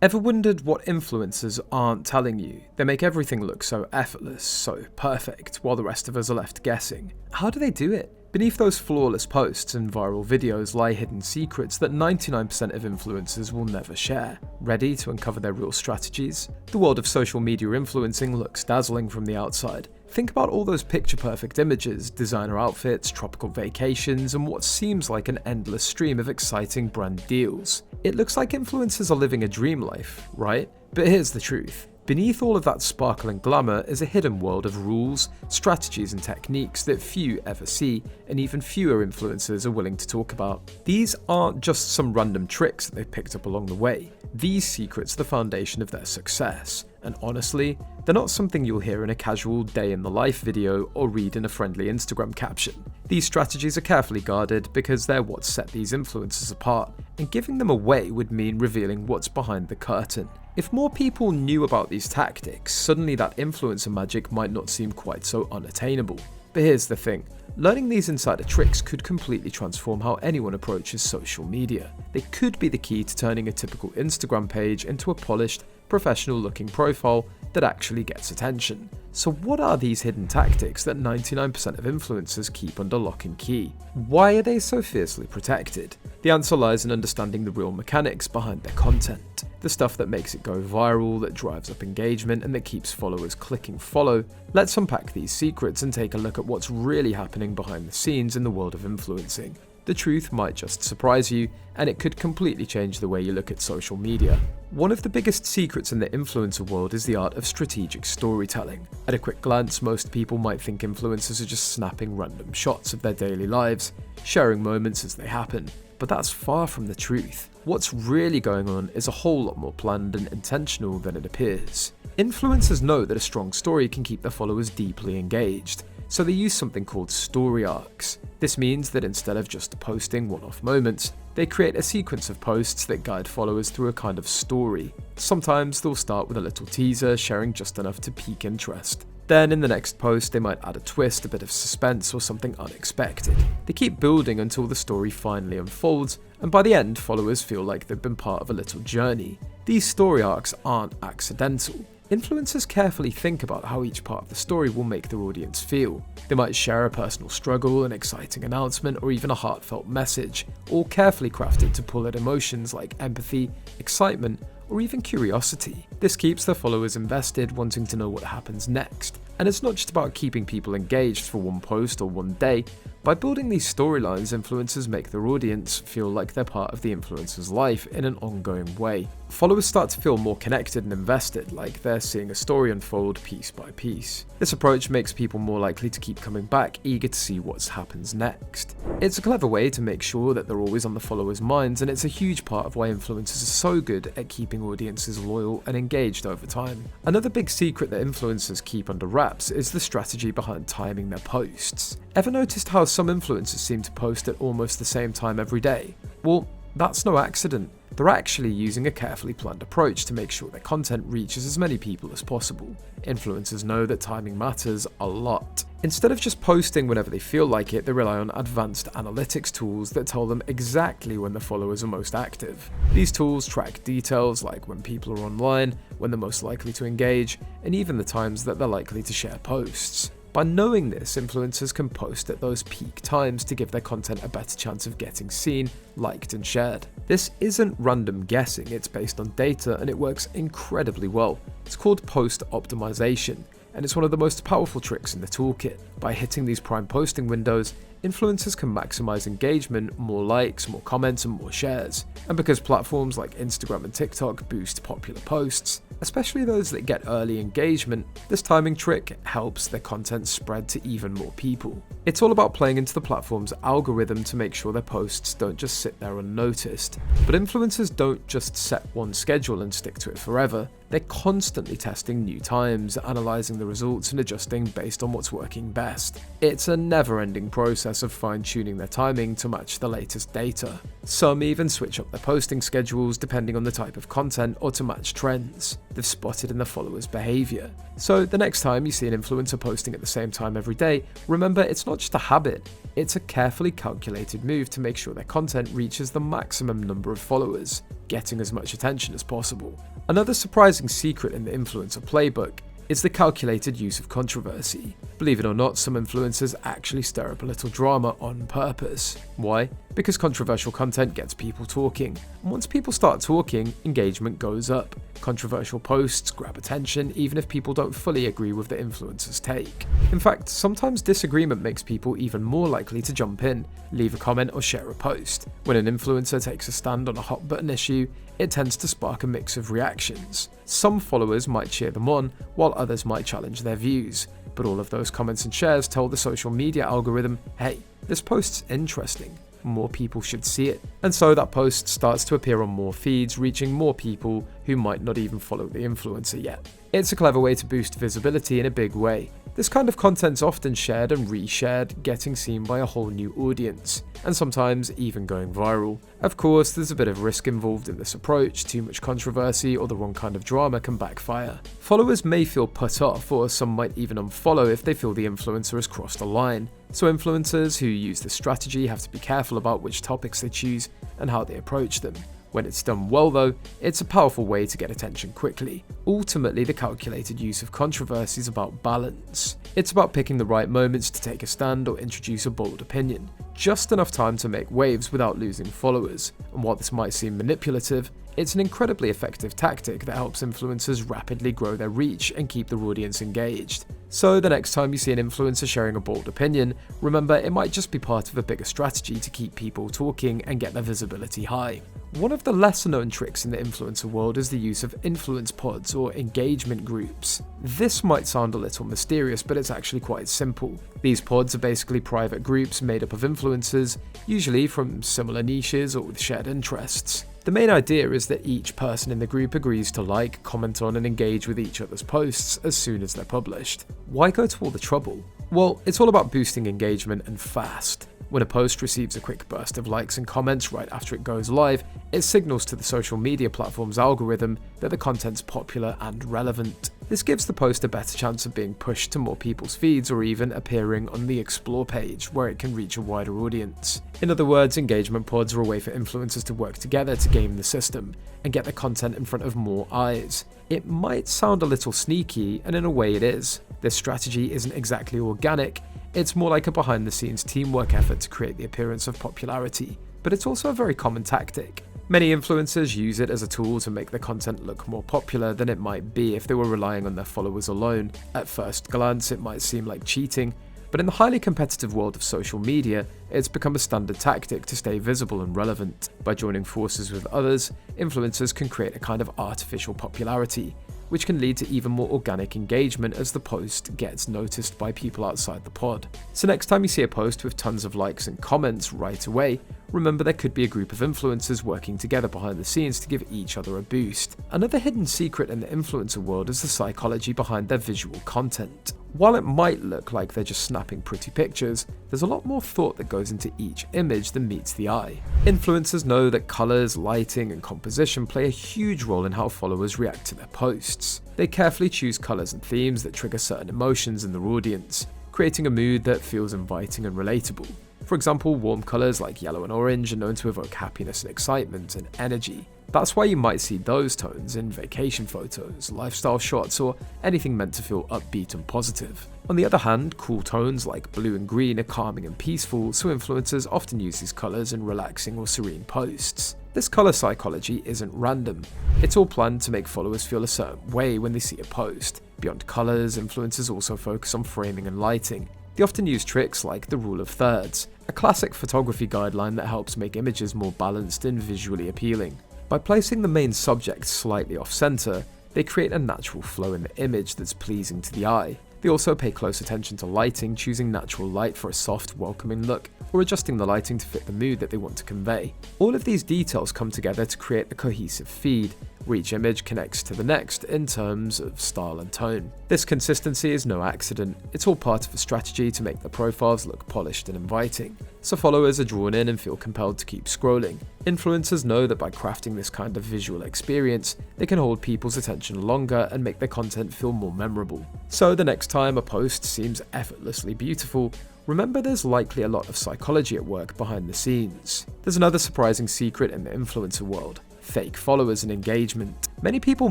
Ever wondered what influencers aren't telling you? They make everything look so effortless, so perfect, while the rest of us are left guessing. How do they do it? Beneath those flawless posts and viral videos lie hidden secrets that 99% of influencers will never share. Ready to uncover their real strategies? The world of social media influencing looks dazzling from the outside. Think about all those picture-perfect images, designer outfits, tropical vacations, and what seems like an endless stream of exciting brand deals. It looks like influencers are living a dream life, right? But here's the truth. Beneath all of that sparkle and glamour is a hidden world of rules, strategies and techniques that few ever see, and even fewer influencers are willing to talk about. These aren't just some random tricks that they've picked up along the way. These secrets are the foundation of their success. And honestly, they're not something you'll hear in a casual day in the life video or read in a friendly Instagram caption. These strategies are carefully guarded because they're what set these influencers apart, and giving them away would mean revealing what's behind the curtain. If more people knew about these tactics, suddenly that influencer magic might not seem quite so unattainable. But here's the thing. Learning these insider tricks could completely transform how anyone approaches social media. They could be the key to turning a typical Instagram page into a polished, professional-looking profile that actually gets attention. So what are these hidden tactics that 99% of influencers keep under lock and key? Why are they so fiercely protected? The answer lies in understanding the real mechanics behind their content. The stuff that makes it go viral, that drives up engagement, and that keeps followers clicking follow. Let's unpack these secrets and take a look at what's really happening behind the scenes in the world of influencing. The truth might just surprise you, and it could completely change the way you look at social media. One of the biggest secrets in the influencer world is the art of strategic storytelling. At a quick glance, most people might think influencers are just snapping random shots of their daily lives, sharing moments as they happen. But that's far from the truth. What's really going on is a whole lot more planned and intentional than it appears. Influencers know that a strong story can keep their followers deeply engaged, so they use something called story arcs. This means that instead of just posting one-off moments, they create a sequence of posts that guide followers through a kind of story. Sometimes they'll start with a little teaser, sharing just enough to pique interest. Then in the next post, they might add a twist, a bit of suspense, or something unexpected. They keep building until the story finally unfolds, and by the end, followers feel like they've been part of a little journey. These story arcs aren't accidental. Influencers carefully think about how each part of the story will make their audience feel. They might share a personal struggle, an exciting announcement, or even a heartfelt message, all carefully crafted to pull at emotions like empathy, excitement, or even curiosity. This keeps their followers invested, wanting to know what happens next. And it's not just about keeping people engaged for one post or one day. By building these storylines, influencers make their audience feel like they're part of the influencer's life in an ongoing way. Followers start to feel more connected and invested, like they're seeing a story unfold piece by piece. This approach makes people more likely to keep coming back, eager to see what happens next. It's a clever way to make sure that they're always on the followers' minds, and it's a huge part of why influencers are so good at keeping audiences loyal and engaged over time. Another big secret that influencers keep under wraps is the strategy behind timing their posts. Ever noticed how some influencers seem to post at almost the same time every day? Well, that's no accident. They're actually using a carefully planned approach to make sure their content reaches as many people as possible. Influencers know that timing matters a lot. Instead of just posting whenever they feel like it, they rely on advanced analytics tools that tell them exactly when the followers are most active. These tools track details like when people are online, when they're most likely to engage, and even the times that they're likely to share posts. By knowing this, influencers can post at those peak times to give their content a better chance of getting seen, liked, and shared. This isn't random guessing, it's based on data and it works incredibly well. It's called post optimization, and it's one of the most powerful tricks in the toolkit. By hitting these prime posting windows, influencers can maximize engagement, more likes, more comments, and more shares. And because platforms like Instagram and TikTok boost popular posts, especially those that get early engagement, this timing trick helps their content spread to even more people. It's all about playing into the platform's algorithm to make sure their posts don't just sit there unnoticed. But influencers don't just set one schedule and stick to it forever. They're constantly testing new times, analyzing the results, and adjusting based on what's working best. It's a never-ending process of fine-tuning their timing to match the latest data. Some even switch up their posting schedules depending on the type of content or to match trends they've spotted in their followers' behavior. So the next time you see an influencer posting at the same time every day, remember it's not just a habit, it's a carefully calculated move to make sure their content reaches the maximum number of followers. getting as much attention as possible. Another surprising secret in the influencer playbook is the calculated use of controversy. Believe it or not, some influencers actually stir up a little drama on purpose. Why? Because controversial content gets people talking, and once people start talking, engagement goes up. Controversial posts grab attention even if people don't fully agree with the influencer's take. In fact, sometimes disagreement makes people even more likely to jump in, leave a comment or share a post. When an influencer takes a stand on a hot button issue, it tends to spark a mix of reactions. Some followers might cheer them on, while others might challenge their views. But all of those comments and shares tell the social media algorithm, hey, this post's interesting, more people should see it. And so that post starts to appear on more feeds, reaching more people who might not even follow the influencer yet. It's a clever way to boost visibility in a big way. This kind of content's often shared and reshared, getting seen by a whole new audience, and sometimes even going viral. Of course, there's a bit of risk involved in this approach. Too much controversy or the wrong kind of drama can backfire. Followers may feel put off, or some might even unfollow if they feel the influencer has crossed a line. So influencers who use this strategy have to be careful about which topics they choose and how they approach them. When it's done well though, it's a powerful way to get attention quickly. Ultimately, the calculated use of controversy is about balance. It's about picking the right moments to take a stand or introduce a bold opinion. Just enough time to make waves without losing followers. And while this might seem manipulative, it's an incredibly effective tactic that helps influencers rapidly grow their reach and keep their audience engaged. So the next time you see an influencer sharing a bold opinion, remember it might just be part of a bigger strategy to keep people talking and get their visibility high. One of the lesser known tricks in the influencer world is the use of influence pods or engagement groups. This might sound a little mysterious, but it's actually quite simple. These pods are basically private groups made up of influencers, usually from similar niches or with shared interests. The main idea is that each person in the group agrees to like, comment on, and engage with each other's posts as soon as they're published. Why go to all the trouble? Well, it's all about boosting engagement and fast. When a post receives a quick burst of likes and comments right after it goes live, it signals to the social media platform's algorithm that the content's popular and relevant. This gives the post a better chance of being pushed to more people's feeds or even appearing on the Explore page, where it can reach a wider audience. In other words, engagement pods are a way for influencers to work together to game the system and get the content in front of more eyes. It might sound a little sneaky, and in a way it is. This strategy isn't exactly organic, it's more like a behind-the-scenes teamwork effort to create the appearance of popularity, but it's also a very common tactic. Many influencers use it as a tool to make their content look more popular than it might be if they were relying on their followers alone. At first glance, it might seem like cheating, but in the highly competitive world of social media, it's become a standard tactic to stay visible and relevant. By joining forces with others, influencers can create a kind of artificial popularity, which can lead to even more organic engagement as the post gets noticed by people outside the pod. So next time you see a post with tons of likes and comments right away, remember there could be a group of influencers working together behind the scenes to give each other a boost. Another hidden secret in the influencer world is the psychology behind their visual content. While it might look like they're just snapping pretty pictures, there's a lot more thought that goes into each image than meets the eye. Influencers know that colors, lighting, and composition play a huge role in how followers react to their posts. They carefully choose colors and themes that trigger certain emotions in their audience, creating a mood that feels inviting and relatable. For example, warm colors like yellow and orange are known to evoke happiness and excitement and energy. That's why you might see those tones in vacation photos, lifestyle shots, or anything meant to feel upbeat and positive. On the other hand, cool tones like blue and green are calming and peaceful, so influencers often use these colors in relaxing or serene posts. This color psychology isn't random. It's all planned to make followers feel a certain way when they see a post. Beyond colors, influencers also focus on framing and lighting. They often use tricks like the rule of thirds, a classic photography guideline that helps make images more balanced and visually appealing. By placing the main subject slightly off-center, they create a natural flow in the image that's pleasing to the eye. They also pay close attention to lighting, choosing natural light for a soft, welcoming look, or adjusting the lighting to fit the mood that they want to convey. All of these details come together to create a cohesive feed, where each image connects to the next in terms of style and tone. This consistency is no accident, it's all part of a strategy to make the profiles look polished and inviting, so followers are drawn in and feel compelled to keep scrolling. Influencers know that by crafting this kind of visual experience, they can hold people's attention longer and make their content feel more memorable. So the next time a post seems effortlessly beautiful, remember there's likely a lot of psychology at work behind the scenes. There's another surprising secret in the influencer world: Fake followers and engagement. Many people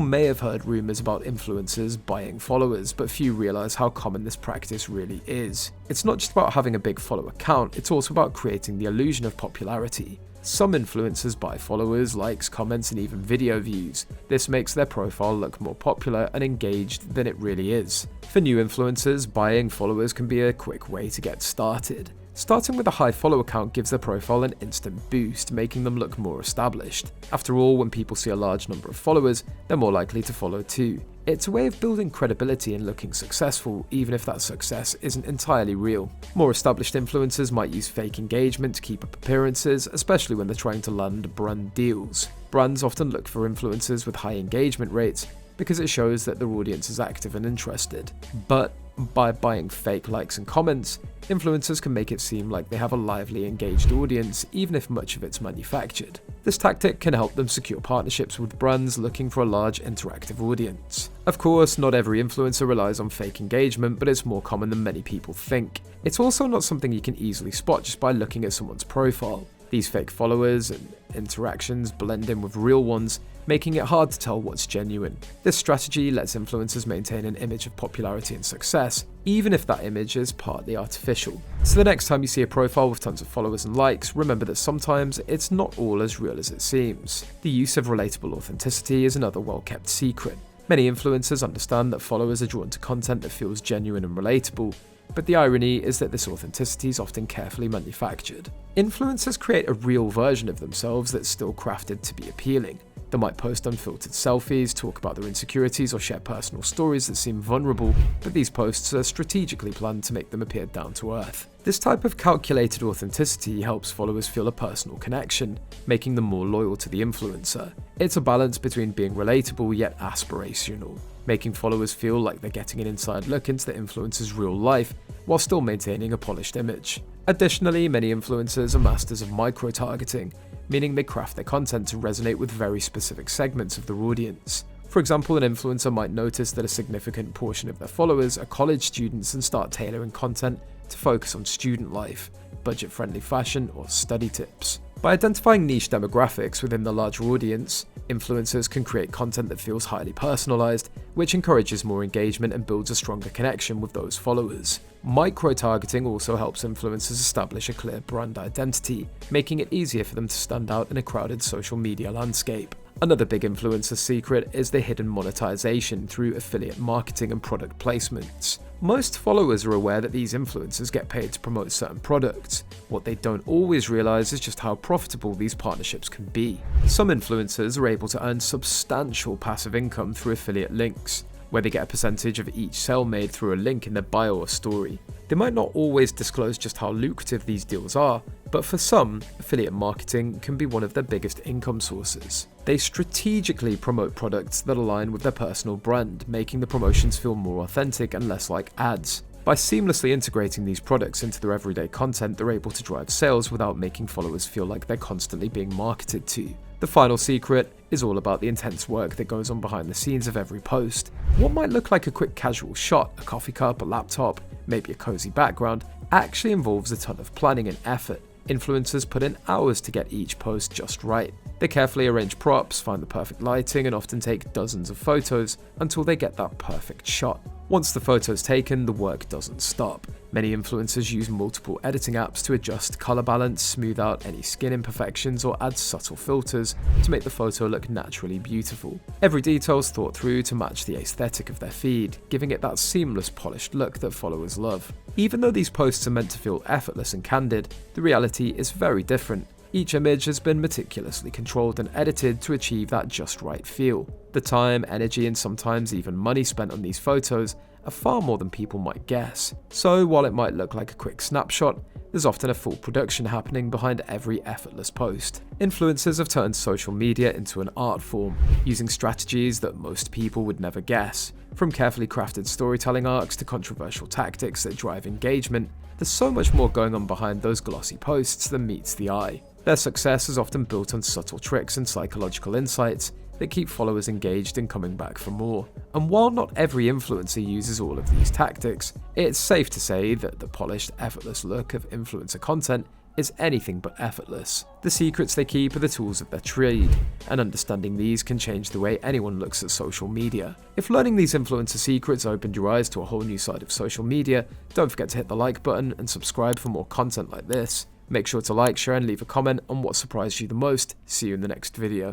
may have heard rumors about influencers buying followers, but few realize how common this practice really is. It's not just about having a big follower count, it's also about creating the illusion of popularity. Some influencers buy followers, likes, comments, and even video views. This makes their profile look more popular and engaged than it really is. For new influencers, buying followers can be a quick way to get started. Starting with a high follower count gives their profile an instant boost, making them look more established. After all, when people see a large number of followers, they're more likely to follow too. It's a way of building credibility and looking successful, even if that success isn't entirely real. More established influencers might use fake engagement to keep up appearances, especially when they're trying to land brand deals. Brands often look for influencers with high engagement rates because it shows that their audience is active and interested. But by buying fake likes and comments, influencers can make it seem like they have a lively, engaged audience, even if much of it's manufactured. This tactic can help them secure partnerships with brands looking for a large, interactive audience. Of course, not every influencer relies on fake engagement, but it's more common than many people think. It's also not something you can easily spot just by looking at someone's profile. These fake followers and interactions blend in with real ones, making it hard to tell what's genuine. This strategy lets influencers maintain an image of popularity and success, even if that image is partly artificial. So the next time you see a profile with tons of followers and likes, remember that sometimes it's not all as real as it seems. The use of relatable authenticity is another well-kept secret. Many influencers understand that followers are drawn to content that feels genuine and relatable, but the irony is that this authenticity is often carefully manufactured. Influencers create a real version of themselves that's still crafted to be appealing. They might post unfiltered selfies, talk about their insecurities, or share personal stories that seem vulnerable, but these posts are strategically planned to make them appear down to earth. This type of calculated authenticity helps followers feel a personal connection, making them more loyal to the influencer. It's a balance between being relatable yet aspirational, making followers feel like they're getting an inside look into the influencer's real life, while still maintaining a polished image. Additionally, many influencers are masters of micro-targeting, meaning they craft their content to resonate with very specific segments of their audience. For example, an influencer might notice that a significant portion of their followers are college students and start tailoring content to focus on student life, budget-friendly fashion, or study tips. By identifying niche demographics within the larger audience, influencers can create content that feels highly personalized, which encourages more engagement and builds a stronger connection with those followers. Micro-targeting also helps influencers establish a clear brand identity, making it easier for them to stand out in a crowded social media landscape. Another big influencer secret is the hidden monetization through affiliate marketing and product placements. Most followers are aware that these influencers get paid to promote certain products. What they don't always realize is just how profitable these partnerships can be. Some influencers are able to earn substantial passive income through affiliate links, where they get a percentage of each sale made through a link in their bio or story. They might not always disclose just how lucrative these deals are, but for some, affiliate marketing can be one of their biggest income sources. They strategically promote products that align with their personal brand, making the promotions feel more authentic and less like ads. By seamlessly integrating these products into their everyday content, they're able to drive sales without making followers feel like they're constantly being marketed to. The final secret is all about the intense work that goes on behind the scenes of every post. What might look like a quick casual shot, a coffee cup, a laptop, maybe a cozy background, actually involves a ton of planning and effort. Influencers put in hours to get each post just right. They carefully arrange props, find the perfect lighting, and often take dozens of photos until they get that perfect shot. Once the photo's taken, the work doesn't stop. Many influencers use multiple editing apps to adjust color balance, smooth out any skin imperfections, or add subtle filters to make the photo look naturally beautiful. Every detail is thought through to match the aesthetic of their feed, giving it that seamless, polished look that followers love. Even though these posts are meant to feel effortless and candid, the reality is very different. Each image has been meticulously controlled and edited to achieve that just right feel. The time, energy, and sometimes even money spent on these photos are far more than people might guess. So while it might look like a quick snapshot, there's often a full production happening behind every effortless post. Influencers have turned social media into an art form, using strategies that most people would never guess. From carefully crafted storytelling arcs to controversial tactics that drive engagement, there's so much more going on behind those glossy posts than meets the eye. Their success is often built on subtle tricks and psychological insights that keep followers engaged and coming back for more. And while not every influencer uses all of these tactics, it's safe to say that the polished, effortless look of influencer content is anything but effortless. The secrets they keep are the tools of their trade, and understanding these can change the way anyone looks at social media. If learning these influencer secrets opened your eyes to a whole new side of social media, don't forget to hit the like button and subscribe for more content like this. Make sure to like, share and leave a comment on what surprised you the most. See you in the next video.